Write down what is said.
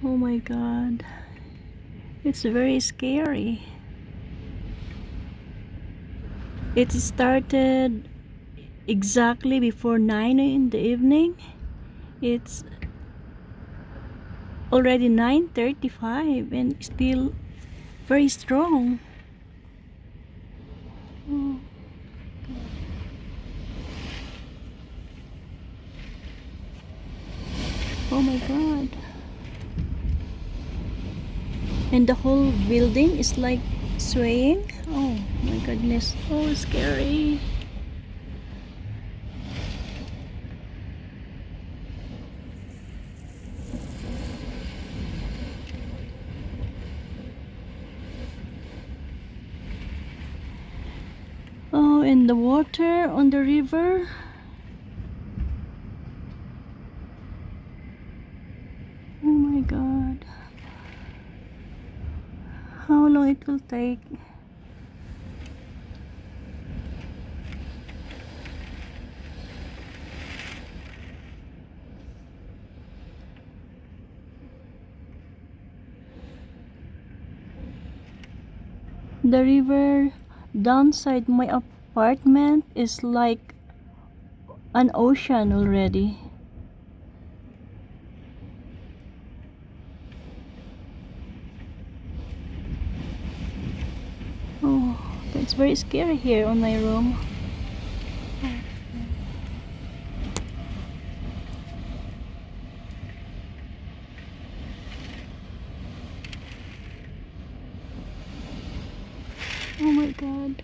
Oh my god. It's very scary. It started exactly before 9 in the evening. It's already 9:35 and still very strong. Oh. Oh my god. And the whole building is like swaying. Oh my goodness. Oh, scary. Oh, and the water on the river. Oh my god. How long it will take? The river downside my apartment is like an ocean already. Oh, it's very scary here on my room. Oh my god.